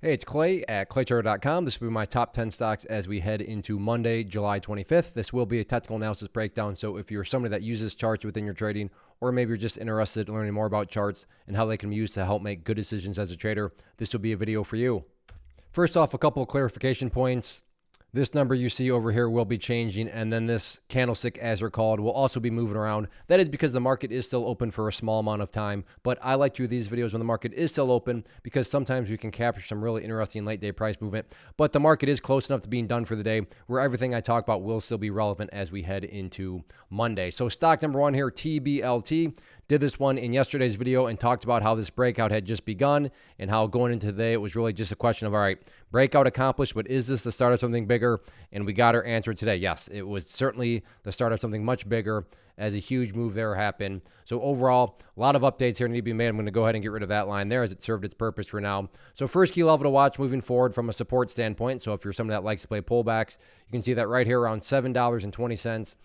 Hey, it's Clay at claytrader.com. This will be my top 10 stocks as we head into Monday, July 25th. This will be a technical analysis breakdown. So if you're somebody that uses charts within your trading, or maybe you're just interested in learning more about charts and how they can be used to help make good decisions as a trader, this will be a video for you. First off, a couple of clarification points. This number you see over here will be changing, and then this candlestick, as recalled, will also be moving around. That is because the market is still open for a small amount of time, but I like to do these videos when the market is still open because sometimes we can capture some really interesting late day price movement, but the market is close enough to being done for the day where everything I talk about will still be relevant as we head into Monday. So stock number one here, TBLT. Did this one in yesterday's video and talked about how this breakout had just begun and how going into today it was really just a question of, all right, breakout accomplished, but is this the start of something bigger? And we got our answer today. Yes, it was certainly the start of something much bigger as a huge move there happened. So overall, a lot of updates here need to be made. I'm going to go ahead and get rid of that line there as it served its purpose for now. So first key level to watch moving forward from a support standpoint. So if you're somebody that likes to play pullbacks, you can see that right here around $7.20.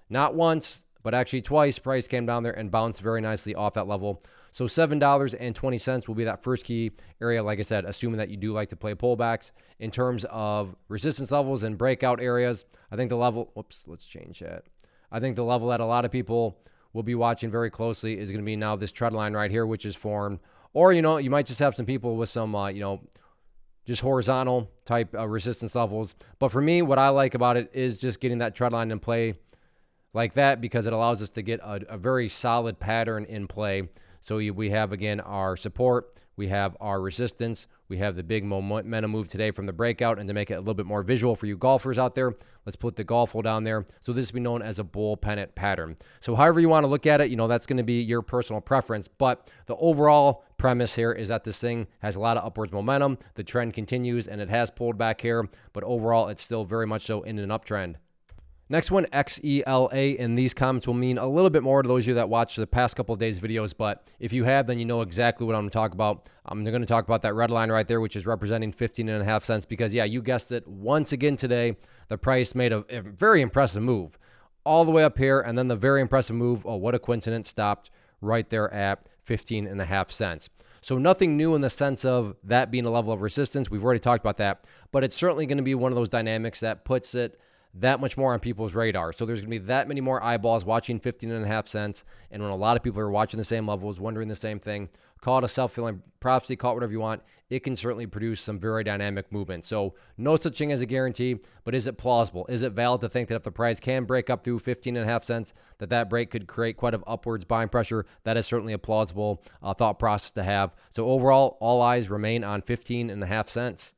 Not once, but actually twice, price came down there and bounced very nicely off that level. So $7.20 will be that first key area, like I said, assuming that you do like to play pullbacks. In terms of resistance levels and breakout areas, I think the level, let's change that. I think the level that a lot of people will be watching very closely is going to be now this trend line right here, which is formed. Or, you might just have some people with some, just horizontal type resistance levels. But for me, what I like about it is just getting that trend line in play like that, because it allows us to get a very solid pattern in play. So we have, again, our support, we have our resistance, we have the big momentum move today from the breakout. And to make it a little bit more visual for you golfers out there, let's put the golf hole down there. So this will be known as a bull pennant pattern. So however you want to look at it, that's going to be your personal preference. But the overall premise here is that this thing has a lot of upwards momentum. The trend continues and it has pulled back here, but overall it's still very much so in an uptrend. Next one, XELA, and these comments will mean a little bit more to those of you that watched the past couple of days' videos, but if you have, then you know exactly what I'm going to talk about. I'm going to talk about that red line right there, which is representing 15.5 cents, because, yeah, you guessed it, once again today, the price made a very impressive move all the way up here, and then the very impressive move, oh, what a coincidence, stopped right there at 15.5 cents. So nothing new in the sense of that being a level of resistance. We've already talked about that, but it's certainly going to be one of those dynamics that puts it that much more on people's radar. So there's going to be that many more eyeballs watching 15.5 cents. And when a lot of people are watching the same levels, wondering the same thing, call it a self-fulfilling prophecy, call it whatever you want, it can certainly produce some very dynamic movement. So no such thing as a guarantee, but is it plausible? Is it valid to think that if the price can break up through 15.5 cents, that break could create quite an upwards buying pressure? That is certainly a plausible thought process to have. So overall, all eyes remain on 15.5 cents.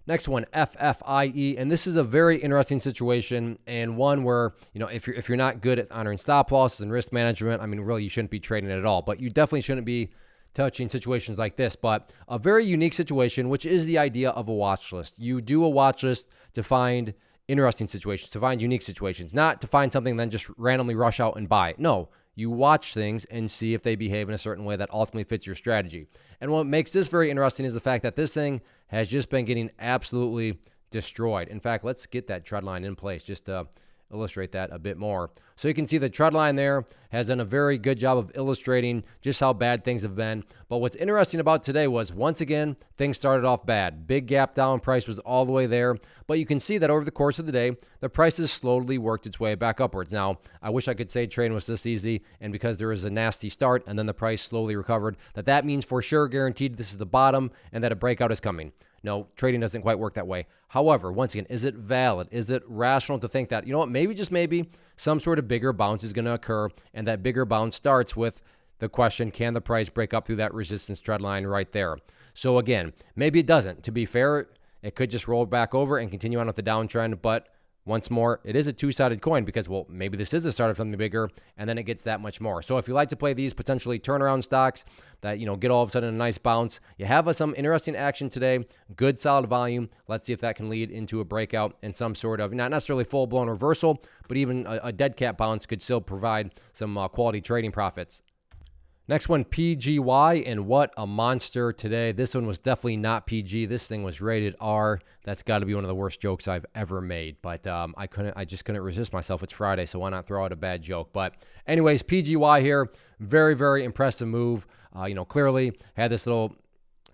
Next one, FFIE, and this is a very interesting situation, and one where, if you're not good at honoring stop losses and risk management, really you shouldn't be trading it at all, but you definitely shouldn't be touching situations like this. But a very unique situation, which is the idea of a watch list. You do a watch list to find interesting situations, to find unique situations, not to find something and then just randomly rush out and buy it. No, you watch things and see if they behave in a certain way that ultimately fits your strategy. And what makes this very interesting is the fact that this thing has just been getting absolutely destroyed. In fact, let's get that trend line in place just to illustrate that a bit more. So you can see the trend line there has done a very good job of illustrating just how bad things have been. But what's interesting about today was, once again, things started off bad. Big gap down, price was all the way there. But you can see that over the course of the day, the price has slowly worked its way back upwards. Now, I wish I could say trading was this easy, and because there was a nasty start and then the price slowly recovered, that means for sure guaranteed this is the bottom and that a breakout is coming. No, trading doesn't quite work that way. However, once again, is it valid? Is it rational to think that, maybe just maybe some sort of bigger bounce is going to occur, and that bigger bounce starts with the question, can the price break up through that resistance trend line right there? So again, maybe it doesn't. To be fair, it could just roll back over and continue on with the downtrend, but once more, it is a two-sided coin because, well, maybe this is the start of something bigger, and then it gets that much more. So if you like to play these potentially turnaround stocks that, get all of a sudden a nice bounce, you have some interesting action today, good solid volume. Let's see if that can lead into a breakout and some sort of, not necessarily full-blown reversal, but even a dead cat bounce could still provide some quality trading profits. Next one, PGY, and what a monster today. This one was definitely not PG. This thing was rated R. That's got to be one of the worst jokes I've ever made. But I just couldn't resist myself. It's Friday, so why not throw out a bad joke? But anyways, PGY here, very, very impressive move. Clearly had this little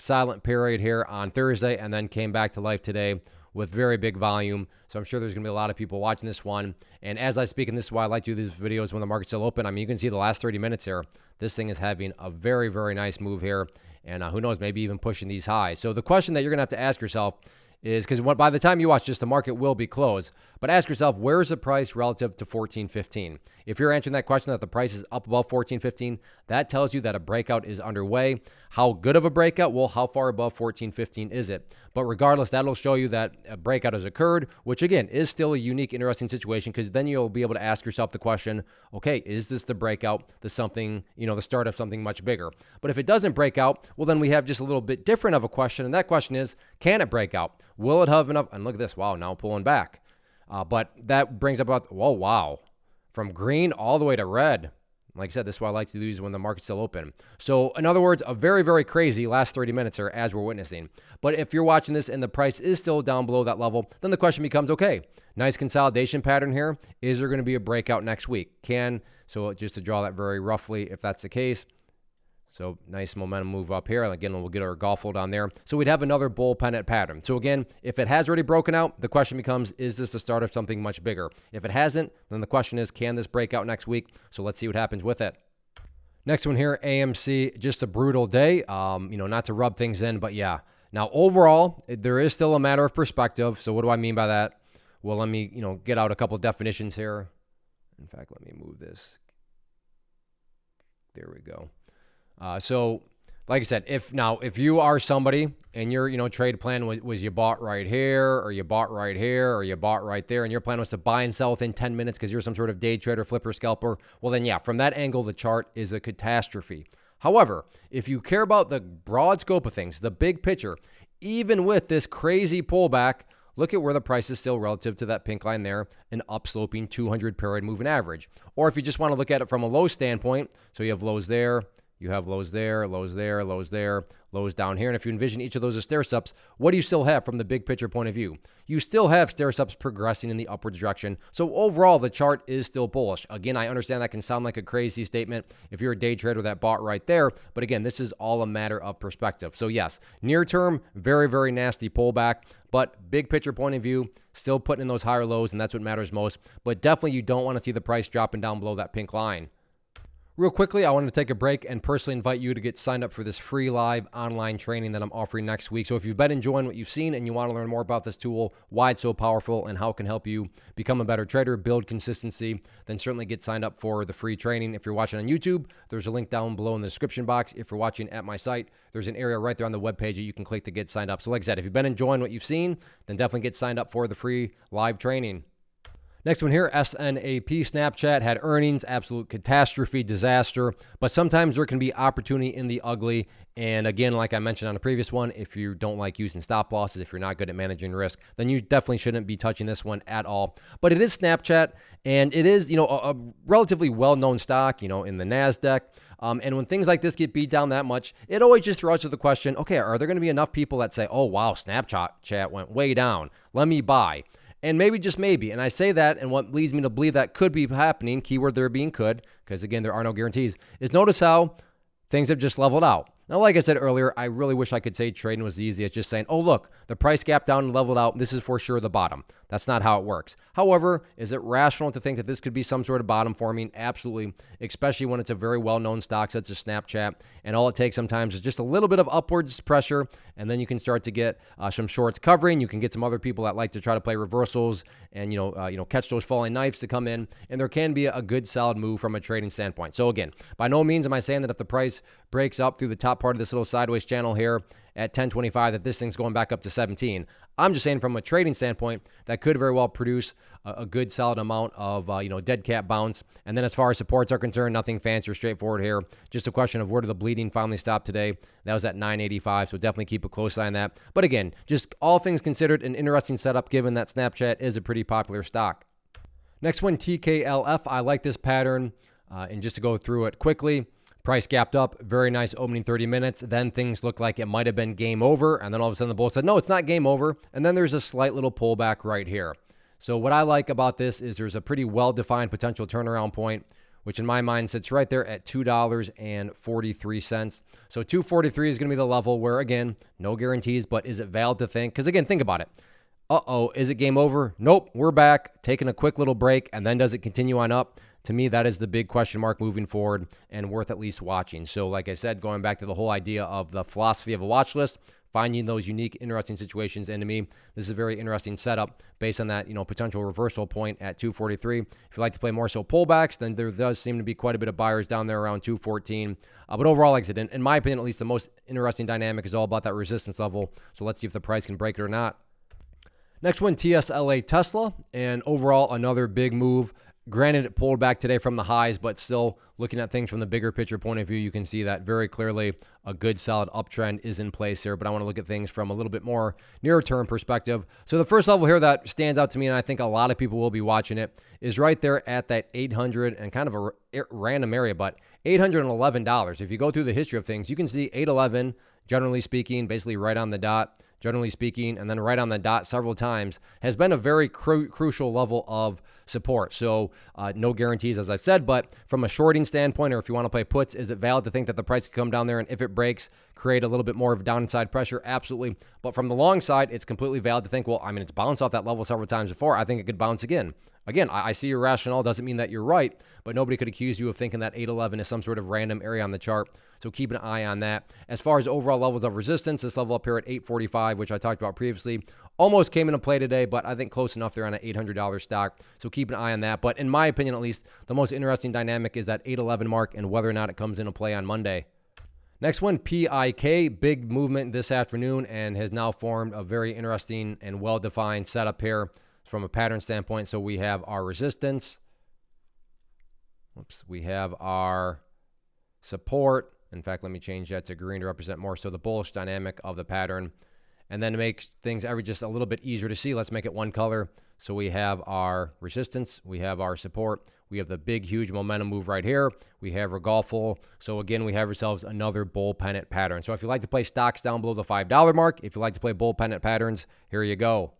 silent period here on Thursday and then came back to life today with very big volume. So I'm sure there's going to be a lot of people watching this one. And as I speak, and this is why I like to do these videos when the market's still open, I mean, you can see the last 30 minutes here. This thing is having a very, very nice move here. And who knows, maybe even pushing these highs. So the question that you're going to have to ask yourself is, because by the time you watch this, the market will be closed. But ask yourself, where is the price relative to 14.15? If you're answering that question that the price is up above 14.15, that tells you that a breakout is underway. How good of a breakout? Well, how far above 14.15 is it? But regardless, that'll show you that a breakout has occurred, which again is still a unique, interesting situation, because then you'll be able to ask yourself the question, okay, is this the breakout, the start of something much bigger? But if it doesn't break out, well, then we have just a little bit different of a question. And that question is, can it break out? Will it have enough? And look at this. Wow, now pulling back. But that brings about, whoa, wow. From green all the way to red. Like I said, this is why I like to do these when the market's still open. So in other words, a very, very crazy last 30 minutes here as we're witnessing. But if you're watching this and the price is still down below that level, then the question becomes, okay, nice consolidation pattern here. Is there going to be a breakout next week? So just to draw that very roughly, if that's the case. So nice momentum move up here. Again, we'll get our golf hole down there. So we'd have another bull pennant pattern. So again, if it has already broken out, the question becomes, is this the start of something much bigger? If it hasn't, then the question is, can this break out next week? So let's see what happens with it. Next one here, AMC, just a brutal day. Not to rub things in, but yeah. Now overall, there is still a matter of perspective. So what do I mean by that? Well, let me, get out a couple of definitions here. In fact, let me move this. There we go. So like I said, if you are somebody and your, trade plan was you bought right here, or you bought right here, or you bought right there, and your plan was to buy and sell within 10 minutes because you're some sort of day trader, flipper, scalper, well then yeah, from that angle, the chart is a catastrophe. However, if you care about the broad scope of things, the big picture, even with this crazy pullback, look at where the price is still relative to that pink line there, an upsloping 200 period moving average. Or if you just want to look at it from a low standpoint, so you have lows there, you have lows there, lows there, lows there, lows down here. And if you envision each of those as stair-steps, what do you still have from the big picture point of view? You still have stair-steps progressing in the upwards direction. So overall, the chart is still bullish. Again, I understand that can sound like a crazy statement if you're a day trader that bought right there. But again, this is all a matter of perspective. So yes, near term, very, very nasty pullback. But big picture point of view, still putting in those higher lows, and that's what matters most. But definitely you don't want to see the price dropping down below that pink line. Real quickly, I wanted to take a break and personally invite you to get signed up for this free live online training that I'm offering next week. So if you've been enjoying what you've seen and you want to learn more about this tool, why it's so powerful, and how it can help you become a better trader, build consistency, then certainly get signed up for the free training. If you're watching on YouTube, there's a link down below in the description box. If you're watching at my site, there's an area right there on the webpage that you can click to get signed up. So like I said, if you've been enjoying what you've seen, then definitely get signed up for the free live training. Next one here, SNAP, Snapchat had earnings, absolute catastrophe, disaster, but sometimes there can be opportunity in the ugly. And again, like I mentioned on the previous one, if you don't like using stop losses, if you're not good at managing risk, then you definitely shouldn't be touching this one at all. But it is Snapchat, and it is, a relatively well-known stock, in the NASDAQ. And when things like this get beat down that much, it always just throws to the question, okay, are there going to be enough people that say, oh, wow, Snapchat went way down, let me buy? And maybe, just maybe, and I say that, and what leads me to believe that could be happening, keyword there being could, because again, there are no guarantees, is notice how things have just leveled out. Now, like I said earlier, I really wish I could say trading was easy as just saying, oh, look, the price gap down and leveled out. This is for sure the bottom. That's not how it works. However, is it rational to think that this could be some sort of bottom forming? Absolutely, especially when it's a very well-known stock such as Snapchat. And all it takes sometimes is just a little bit of upwards pressure, and then you can start to get some shorts covering. You can get some other people that like to try to play reversals and catch those falling knives to come in. And there can be a good solid move from a trading standpoint. So again, by no means am I saying that if the price breaks up through the top part of this little sideways channel here at 1025 that this thing's going back up to 17. I'm just saying from a trading standpoint that could very well produce a good solid amount of dead cat bounce. And then as far as supports are concerned, nothing fancy or straightforward here. Just a question of where did the bleeding finally stop today. That was at 985, so definitely keep a close eye on that. But again, just all things considered, an interesting setup given that Snapchat is a pretty popular stock. Next one, TKLF. I like this pattern. And just to go through it quickly, price gapped up, very nice opening 30 minutes. Then things looked like it might have been game over. And then all of a sudden the bull said, no, it's not game over. And then there's a slight little pullback right here. So what I like about this is there's a pretty well-defined potential turnaround point which in my mind sits right there at $2.43. So 243 is going to be the level where, again, no guarantees, but is it valid to think? Because again, think about it. Is it game over? Nope, we're back, taking a quick little break, and then does it continue on up? To me, that is the big question mark moving forward and worth at least watching. So like I said, going back to the whole idea of the philosophy of a watch list, finding those unique, interesting situations. And to me, this is a very interesting setup based on that, potential reversal point at 243. If you like to play more so pullbacks, then there does seem to be quite a bit of buyers down there around 214. But overall, like I said, in my opinion, at least the most interesting dynamic is all about that resistance level. So let's see if the price can break it or not. Next one, TSLA Tesla, and overall another big move. Granted, it pulled back today from the highs, but still looking at things from the bigger picture point of view, you can see that very clearly a good solid uptrend is in place here. But I want to look at things from a little bit more nearer term perspective. So the first level here that stands out to me, and I think a lot of people will be watching it, is right there at that 800 and kind of a random area, but $811. If you go through the history of things, you can see 811, generally speaking, basically right on the dot, generally speaking, and then right on the dot several times, has been a very crucial level of support. So no guarantees, as I've said, but from a shorting standpoint, or if you want to play puts, is it valid to think that the price could come down there and if it breaks, create a little bit more of downside pressure? Absolutely. But from the long side, it's completely valid to think, well, I mean, it's bounced off that level several times before. I think it could bounce again. Again, I see your rationale. Doesn't mean that you're right, but nobody could accuse you of thinking that 811 is some sort of random area on the chart. So keep an eye on that. As far as overall levels of resistance, this level up here at 845, which I talked about previously, almost came into play today, but I think close enough there on an $800 stock. So keep an eye on that. But in my opinion, at least, the most interesting dynamic is that 811 mark and whether or not it comes into play on Monday. Next one, PIK, big movement this afternoon and has now formed a very interesting and well-defined setup here from a pattern standpoint. So we have our resistance. We have our support. In fact, let me change that to green to represent more so the bullish dynamic of the pattern. And then to make things just a little bit easier to see, let's make it one color. So we have our resistance, we have our support, we have the big, huge momentum move right here. We have Regolfo. So again, we have ourselves another bull pennant pattern. So if you like to play stocks down below the $5 mark, if you like to play bull pennant patterns, here you go.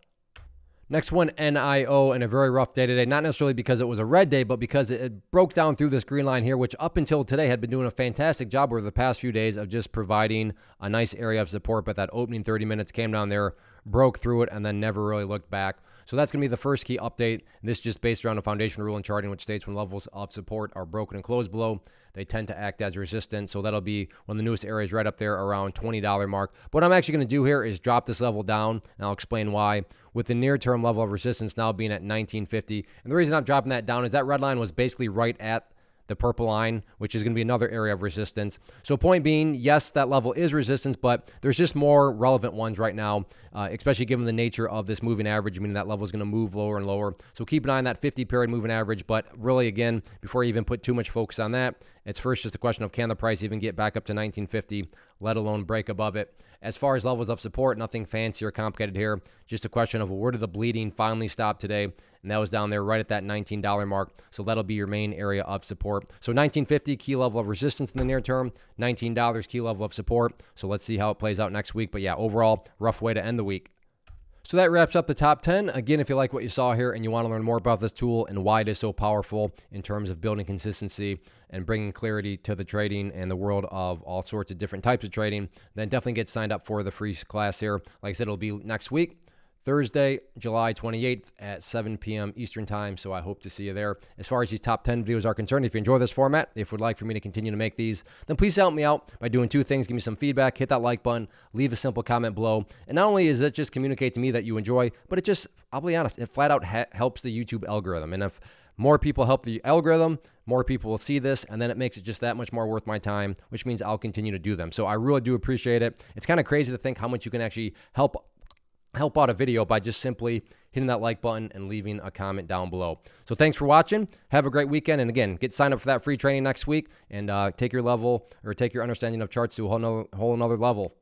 Next one, NIO, and a very rough day today, not necessarily because it was a red day, but because it broke down through this green line here, which up until today had been doing a fantastic job over the past few days of just providing a nice area of support, but that opening 30 minutes came down there, broke through it, and then never really looked back. So that's going to be the first key update. This is just based around a foundation rule in charting, which states when levels of support are broken and closed below, they tend to act as resistance. So that'll be one of the newest areas right up there around $20 mark. But what I'm actually going to do here is drop this level down, and I'll explain why, with the near-term level of resistance now being at 1950. And the reason I'm dropping that down is that red line was basically right at the purple line, which is going to be another area of resistance. So point being, yes, that level is resistance, but there's just more relevant ones right now, especially given the nature of this moving average, meaning that level is going to move lower and lower. So keep an eye on that 50-period moving average, but really, again, before you even put too much focus on that, it's first just a question of can the price even get back up to 1950, let alone break above it. As far as levels of support, nothing fancy or complicated here. Just a question of where did the bleeding finally stop today? And that was down there right at that $19 mark. So that'll be your main area of support. So 1950, key level of resistance in the near term. $19, key level of support. So let's see how it plays out next week. But yeah, overall, rough way to end the week. So that wraps up the top 10. Again, if you like what you saw here and you want to learn more about this tool and why it is so powerful in terms of building consistency and bringing clarity to the trading and the world of all sorts of different types of trading, then definitely get signed up for the free class here. Like I said, it'll be next week, Thursday, July 28th at 7 p.m. Eastern time. So I hope to see you there. As far as these top 10 videos are concerned, if you enjoy this format, if you would like for me to continue to make these, then please help me out by doing two things. Give me some feedback, hit that like button, leave a simple comment below. And not only does it just communicate to me that you enjoy, but it just, I'll be honest, it flat out helps the YouTube algorithm. And if more people help the algorithm, more people will see this, and then it makes it just that much more worth my time, which means I'll continue to do them. So I really do appreciate it. It's kind of crazy to think how much you can actually help out a video by just simply hitting that like button and leaving a comment down below. So thanks for watching. Have a great weekend. And again, get signed up for that free training next week and take your level or take your understanding of charts to a whole nother level.